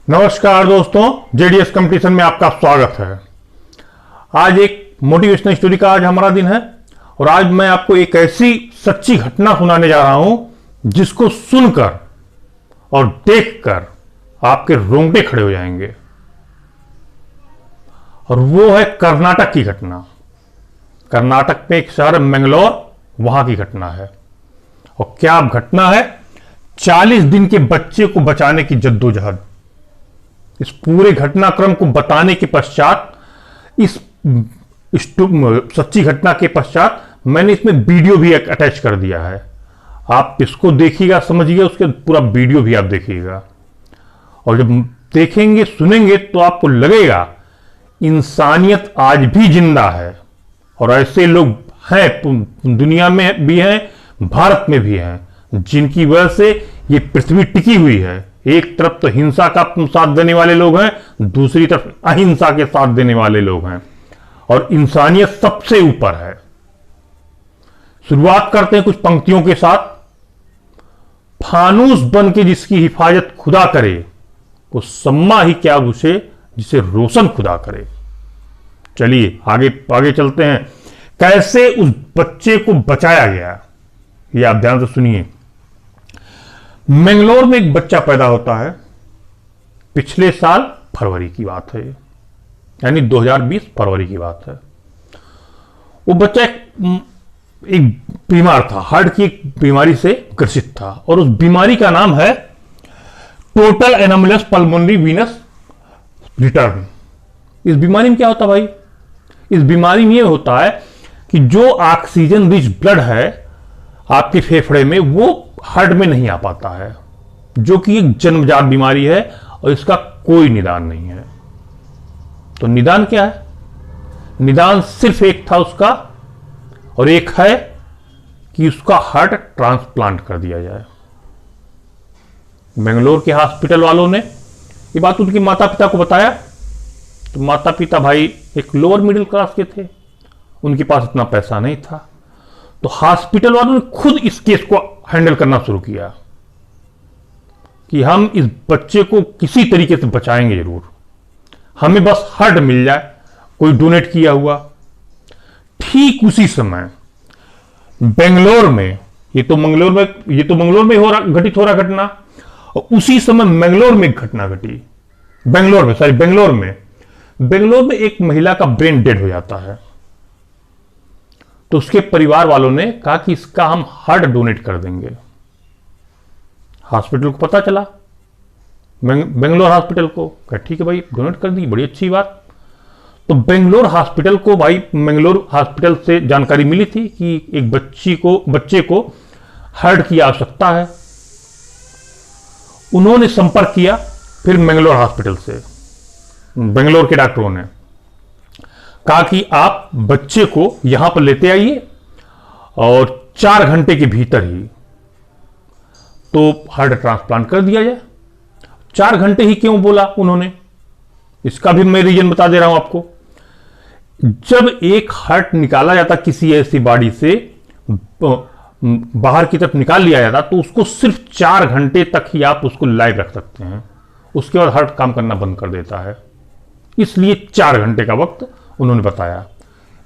नमस्कार दोस्तों, JDS competition में आपका स्वागत है। आज एक मोटिवेशनल स्टोरी का आज हमारा दिन है और आज मैं आपको एक ऐसी सच्ची घटना सुनाने जा रहा हूं जिसको सुनकर और देखकर आपके रोंगटे खड़े हो जाएंगे। और वो है कर्नाटक की घटना। कर्नाटक में एक शहर मैंगलोर, वहां की घटना है। और क्या घटना है? 40 दिन के बच्चे को बचाने की जद्दोजहद। इस पूरे घटनाक्रम को बताने के पश्चात, इस सच्ची घटना के पश्चात मैंने इसमें वीडियो भी अटैच कर दिया है। आप इसको देखिएगा, समझिएगा, उसके पूरा वीडियो भी आप देखिएगा। और जब देखेंगे सुनेंगे तो आपको लगेगा इंसानियत आज भी जिंदा है। और ऐसे लोग हैं, दुनिया में भी हैं, भारत में भी हैं, जिनकी वजह से ये पृथ्वी टिकी हुई है। एक तरफ तो हिंसा का साथ देने वाले लोग हैं, दूसरी तरफ अहिंसा के साथ देने वाले लोग हैं। और इंसानियत सबसे ऊपर है। शुरुआत करते हैं कुछ पंक्तियों के साथ। फानूस बन के जिसकी हिफाजत खुदा करे, वो सम्मा ही क्या उसे जिसे रोशन खुदा करे। चलिए आगे चलते हैं। कैसे उस बच्चे को बचाया गया, ये आप ध्यान से सुनिए। मैंगलोर में एक बच्चा पैदा होता है। पिछले साल फरवरी की बात है, यानी 2020 फरवरी की बात है। वो बच्चा एक बीमार था, हार्ट की एक बीमारी से ग्रसित था। और उस बीमारी का नाम है total anomalous pulmonary venous return. इस बीमारी में क्या होता भाई? इस बीमारी में यह होता है कि जो ऑक्सीजन रिच ब्लड है आपके फेफड़े में, वो हार्ट में नहीं आ पाता है, जो कि एक जन्मजात बीमारी है और इसका कोई निदान नहीं है। तो निदान क्या है? निदान सिर्फ एक था उसका, और एक है कि उसका हार्ट ट्रांसप्लांट कर दिया जाए। बेंगलोर के हॉस्पिटल वालों ने ये बात उनके माता पिता को बताया। तो माता पिता भाई एक लोअर मिडिल क्लास के थे, उनके पास इतना पैसा नहीं था। तो हॉस्पिटल वालों ने खुद इस केस को हैंडल करना शुरू किया कि हम इस बच्चे को किसी तरीके से बचाएंगे जरूर, हमें बस हार्ट मिल जाए, कोई डोनेट किया हुआ। ठीक उसी समय बेंगलोर में, ये तो मंगलोर में घटित हो रहा घटना, और उसी समय मैंगलोर में एक घटना घटी। बेंगलोर में एक महिला का ब्रेन डेड हो जाता है। तो उसके परिवार वालों ने कहा कि इसका हम हार्ट डोनेट कर देंगे। हॉस्पिटल को पता चला, बेंगलोर हॉस्पिटल को, कहा ठीक है भाई डोनेट कर दी, बड़ी अच्छी बात। तो बेंगलोर हॉस्पिटल को भाई मैंगलोर हॉस्पिटल से जानकारी मिली थी कि एक बच्चे को हार्ट की आवश्यकता है। उन्होंने संपर्क किया फिर मैंगलोर हॉस्पिटल से। बेंगलोर के डॉक्टरों ने कहा कि आप बच्चे को यहां पर लेते आइए और 4 घंटे के भीतर ही तो हार्ट ट्रांसप्लांट कर दिया जाए। 4 घंटे ही क्यों बोला उन्होंने, इसका भी मैं रीजन बता दे रहा हूं आपको। जब एक हार्ट निकाला जाता किसी ऐसी बॉडी से, बाहर की तरफ निकाल लिया जाता, तो उसको सिर्फ 4 घंटे तक ही आप उसको लाइव रख सकते हैं। उसके बाद हार्ट काम करना बंद कर देता है। इसलिए 4 घंटे का वक्त उन्होंने बताया।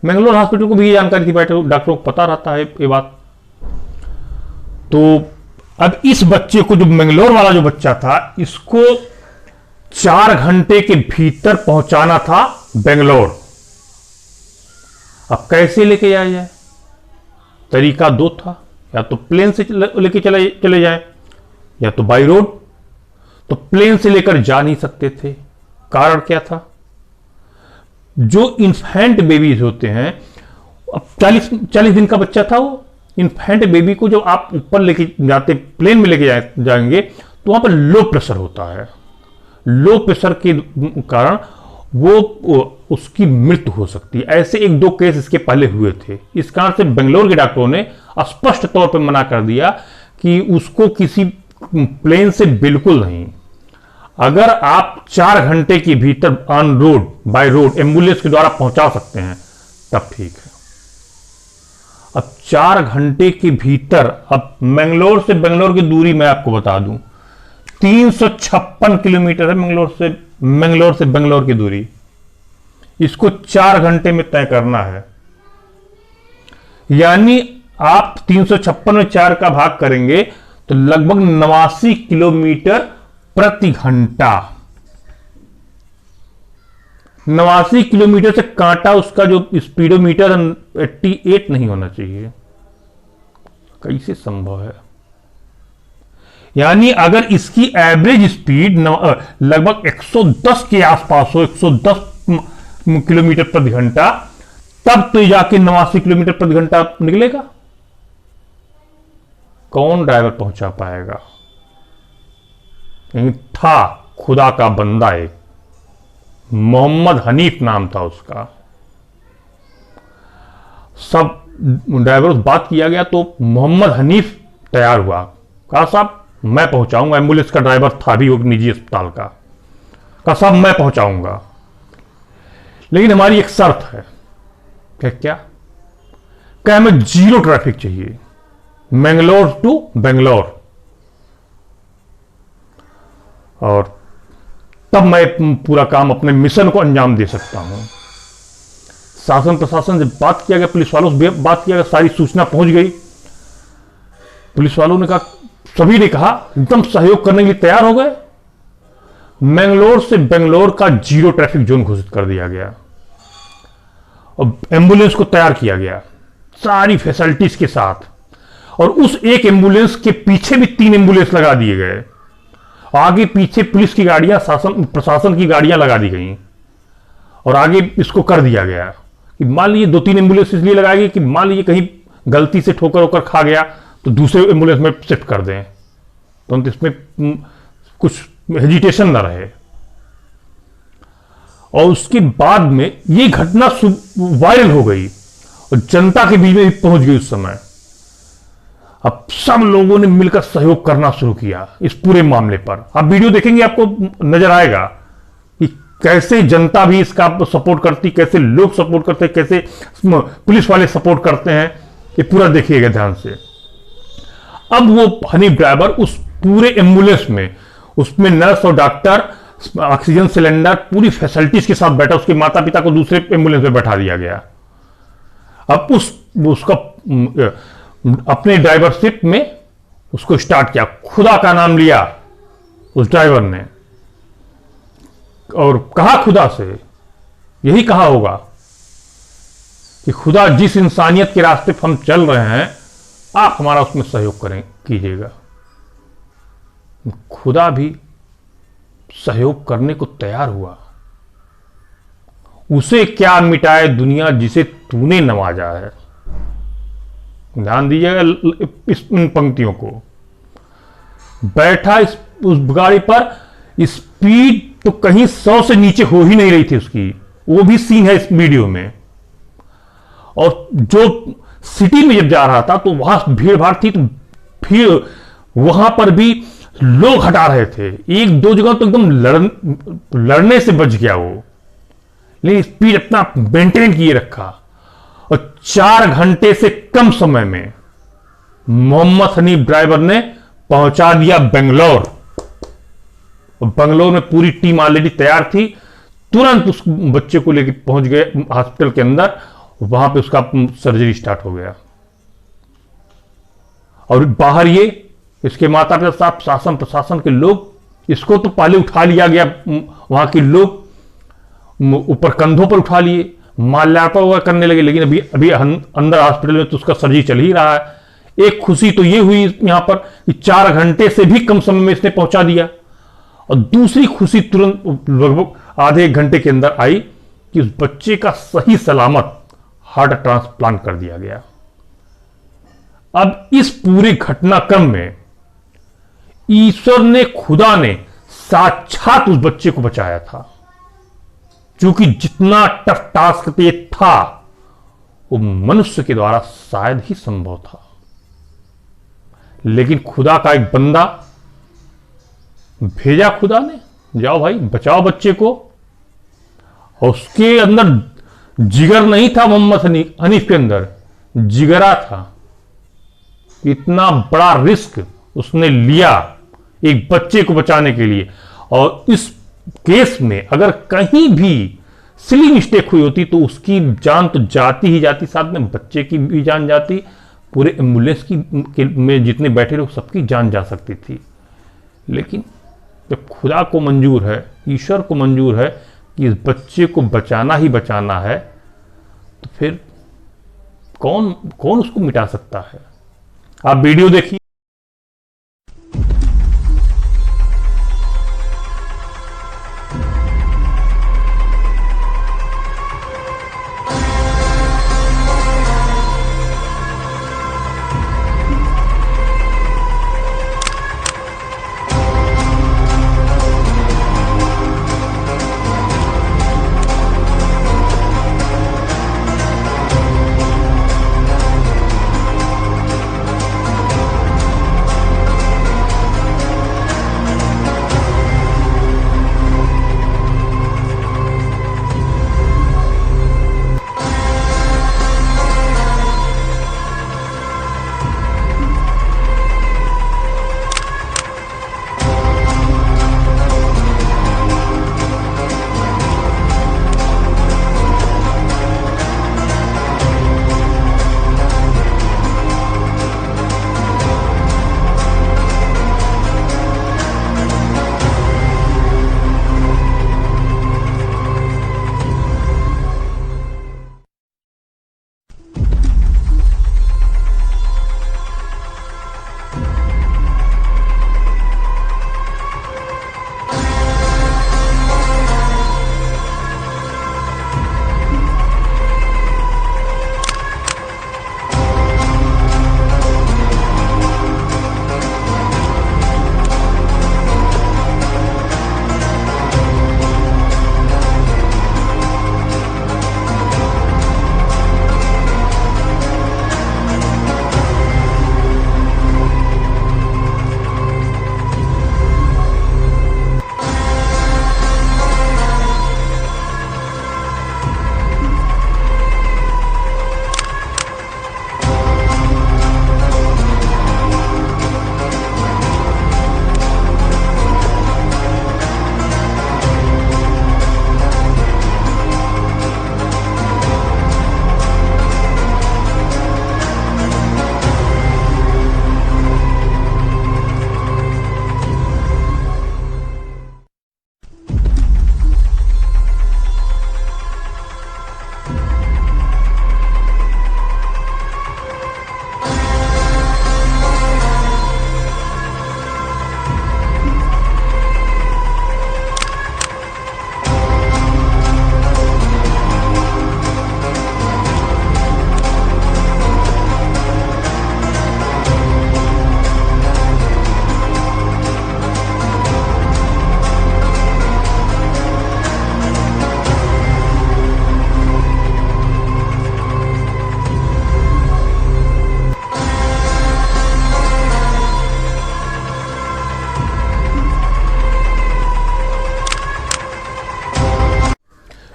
मैंगलोर हॉस्पिटल को भी ये जानकारी थी, डॉक्टरों को पता रहता है ये बात। तो अब इस बच्चे को, जो मैंगलोर वाला जो बच्चा था, इसको 4 घंटे के भीतर पहुंचाना था बेंगलोर। अब कैसे लेके जाया जाए? तरीका 2 था, या तो प्लेन से लेके चले जाए, या तो बाई रोड। तो प्लेन से लेकर जा नहीं सकते थे। कारण क्या था? जो इन्फेंट बेबीज होते हैं, अब 40 दिन का बच्चा था वो। इन्फेंट बेबी को जब आप ऊपर लेके जाते, प्लेन में लेके जाएंगे, तो वहां पर लो प्रेशर होता है। लो प्रेशर के कारण वो उसकी मृत्यु हो सकती है। ऐसे 1-2 केस इसके पहले हुए थे। इस कारण से बेंगलोर के डॉक्टरों ने स्पष्ट तौर पर मना कर दिया कि उसको किसी प्लेन से बिल्कुल नहीं। अगर आप 4 घंटे के भीतर on road, by road, ambulance के द्वारा पहुंचा सकते हैं तब ठीक है। अब 4 घंटे के भीतर, अब मैंगलोर से बेंगलोर की दूरी मैं आपको बता दूं, 356 किलोमीटर है मंगलोर से बेंगलोर की दूरी। इसको 4 घंटे में तय करना है। यानी आप 356 में 4 का भाग करेंगे तो लगभग 89 किलोमीटर प्रति घंटा। 89 किलोमीटर से कांटा उसका जो स्पीडोमीटर 88 नहीं होना चाहिए। कैसे संभव है? यानी अगर इसकी एवरेज स्पीड लगभग 110 के आसपास हो, 110 किलोमीटर प्रति घंटा, तब तो जाके 89 किलोमीटर प्रति घंटा निकलेगा। कौन ड्राइवर पहुंचा पाएगा? था खुदा का बंदा एक, मोहम्मद हनीफ नाम था उसका। सब ड्राइवर बात किया गया तो मोहम्मद हनीफ तैयार हुआ, कहा साहब मैं पहुंचाऊंगा। एम्बुलेंस का ड्राइवर था भी वो निजी अस्पताल का। कहा साहब मैं पहुंचाऊंगा, लेकिन हमारी एक शर्त है। क्या? क्या? हमें 0 ट्रैफिक चाहिए, मैंगलोर टू बेंगलोर, और तब मैं पूरा काम अपने मिशन को अंजाम दे सकता हूं। शासन प्रशासन से बात किया गया, पुलिस वालों से बात किया गया, सारी सूचना पहुंच गई। पुलिस वालों ने कहा, सभी ने कहा एकदम सहयोग करने के लिए तैयार हो गए। मैंगलोर से बेंगलोर का 0 ट्रैफिक जोन घोषित कर दिया गया और एम्बुलेंस को तैयार किया गया सारी फैसिलिटीज के साथ। और उस एक एम्बुलेंस के पीछे भी 3 एम्बुलेंस लगा दिए गए। आगे पीछे पुलिस की गाड़ियां, शासन प्रशासन की गाड़ियां लगा दी गई। और आगे इसको कर दिया गया कि मान लीजिए 2-3 एम्बुलेंस इसलिए लगाई गई कि मान लीजिए कहीं गलती से ठोकर होकर खा गया तो दूसरे एम्बुलेंस में शिफ्ट कर दें, तो इसमें कुछ हेजिटेशन ना रहे। और उसके बाद में ये घटना वायरल हो गई और जनता के बीच में भी पहुंच गई उस समय। अब सब लोगों ने मिलकर सहयोग करना शुरू किया इस पूरे मामले पर। आप वीडियो देखेंगे आपको नजर आएगा कि कैसे जनता भी इसका सपोर्ट करती, कैसे लोग सपोर्ट करते, कैसे पुलिस वाले सपोर्ट करते हैं। ये पूरा देखिएगा ध्यान से। अब वो हनीफ ड्राइवर उस पूरे एम्बुलेंस में, उसमें नर्स और डॉक्टर, ऑक्सीजन सिलेंडर, पूरी फैसिलिटीज के साथ बैठा। उसके माता पिता को दूसरे एम्बुलेंस में बैठा दिया गया। अब उसका अपने ड्राइवरशिप में उसको स्टार्ट किया, खुदा का नाम लिया उस ड्राइवर ने और कहा खुदा से, यही कहा होगा कि खुदा जिस इंसानियत के रास्ते पर हम चल रहे हैं आप हमारा उसमें सहयोग करें कीजिएगा। खुदा भी सहयोग करने को तैयार हुआ। उसे क्या मिटाए दुनिया जिसे तूने नवाजा है। ध्यान दीजिएगा इन पंक्तियों को। बैठा उस गाड़ी पर, स्पीड तो कहीं 100 से नीचे हो ही नहीं रही थी उसकी, वो भी सीन है इस वीडियो में। और जो सिटी में जब जा रहा था तो वहां भीड़ भाड़ थी, तो फिर वहां पर भी लोग हटा रहे थे। 1-2 जगह तो एकदम लड़ने से बच गया वो, लेकिन स्पीड अपना मेंटेन किए रखा। और 4 घंटे से कम समय में मोहम्मद हनीफ ड्राइवर ने पहुंचा दिया बेंगलोर। और बेंगलोर में पूरी टीम ऑलरेडी तैयार थी। तुरंत उस बच्चे को लेकर पहुंच गए हॉस्पिटल के अंदर। वहां पे उसका सर्जरी स्टार्ट हो गया। और बाहर ये इसके माता पिता साहब, शासन प्रशासन के लोग, इसको तो पहले उठा लिया गया। वहां के लोग ऊपर कंधों पर उठा लिए, माल्यार्पण वगैरह करने लगे। लेकिन अभी अंदर हॉस्पिटल में तो उसका सर्जरी चल ही रहा है। एक खुशी तो ये हुई यहां पर कि 4 घंटे से भी कम समय में इसने पहुंचा दिया। और दूसरी खुशी तुरंत लगभग आधे 1 घंटे के अंदर आई कि उस बच्चे का सही सलामत हार्ट ट्रांसप्लांट कर दिया गया। अब इस पूरे घटनाक्रम में ईश्वर ने, खुदा ने साक्षात उस बच्चे को बचाया था। क्योंकि जितना टफ टास्क ये था वो मनुष्य के द्वारा शायद ही संभव था, लेकिन खुदा का एक बंदा भेजा खुदा ने, जाओ भाई बचाओ बच्चे को। और उसके अंदर जिगर नहीं था, मोहम्मद हनीफ के अंदर जिगरा था। इतना बड़ा रिस्क उसने लिया एक बच्चे को बचाने के लिए। और इस केस में अगर कहीं भी सिली मिस्टेक हुई होती तो उसकी जान तो जाती ही जाती, साथ में बच्चे की भी जान जाती, पूरे एम्बुलेंस में जितने बैठे लोग सबकी जान जा सकती थी। लेकिन जब खुदा को मंजूर है, ईश्वर को मंजूर है कि इस बच्चे को बचाना ही बचाना है, तो फिर कौन कौन उसको मिटा सकता है। आप वीडियो देखिए।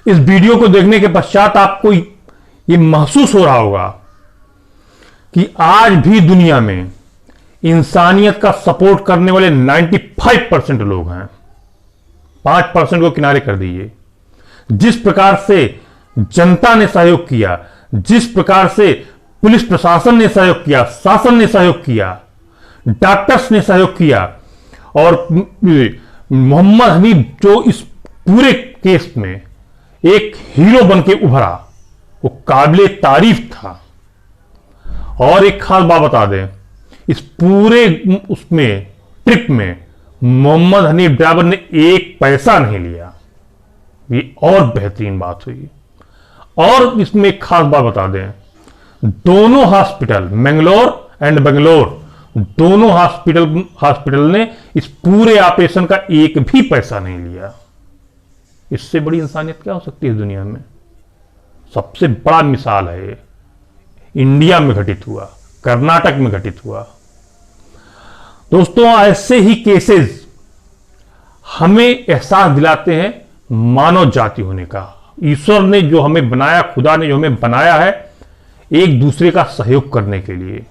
इस वीडियो को देखने के पश्चात आपको ये महसूस हो रहा होगा कि आज भी दुनिया में इंसानियत का सपोर्ट करने वाले 95% लोग हैं। 5% को किनारे कर दीजिए। जिस प्रकार से जनता ने सहयोग किया, जिस प्रकार से पुलिस प्रशासन ने सहयोग किया, शासन ने सहयोग किया, डॉक्टर्स ने सहयोग किया, और मोहम्मद हनीफ जो इस पूरे केस में एक हीरो बन के उभरा, वो काबिले तारीफ था। और एक खास बात बता दें, इस पूरे उसमें ट्रिप में मोहम्मद हनीफ ड्राइवर ने एक पैसा नहीं लिया। ये और बेहतरीन बात हुई। और इसमें एक खास बात बता दें, दोनों हॉस्पिटल, मैंगलोर एंड बेंगलोर, दोनों हॉस्पिटल ने इस पूरे ऑपरेशन का एक भी पैसा नहीं लिया। इससे बड़ी इंसानियत क्या हो सकती है इस दुनिया में? सबसे बड़ा मिसाल है ये। इंडिया में घटित हुआ, कर्नाटक में घटित हुआ। दोस्तों, ऐसे ही केसेस हमें एहसास दिलाते हैं मानव जाति होने का। ईश्वर ने जो हमें बनाया, खुदा ने जो हमें बनाया है एक दूसरे का सहयोग करने के लिए।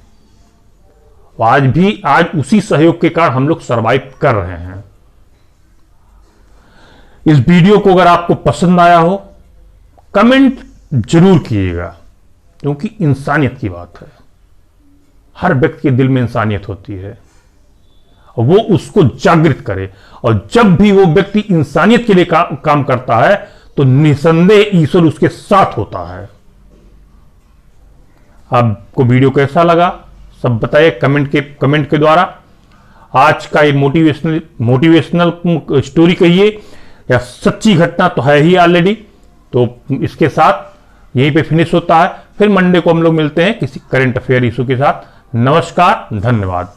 आज उसी सहयोग के कारण हम लोग सरवाइव कर रहे हैं। इस वीडियो को अगर आपको पसंद आया हो, कमेंट जरूर कीजिएगा, क्योंकि इंसानियत की बात है। हर व्यक्ति के दिल में इंसानियत होती है, वो उसको जागृत करे, और जब भी वो व्यक्ति इंसानियत के लिए काम करता है तो निसंदेह ईश्वर उसके साथ होता है। आपको वीडियो कैसा लगा सब बताइए कमेंट के द्वारा। आज का ये मोटिवेशनल स्टोरी कहिए या सच्ची घटना तो है ही ऑलरेडी, तो इसके साथ यहीं पे फिनिश होता है। फिर मंडे को हम लोग मिलते हैं किसी करंट अफेयर इशू के साथ। नमस्कार, धन्यवाद।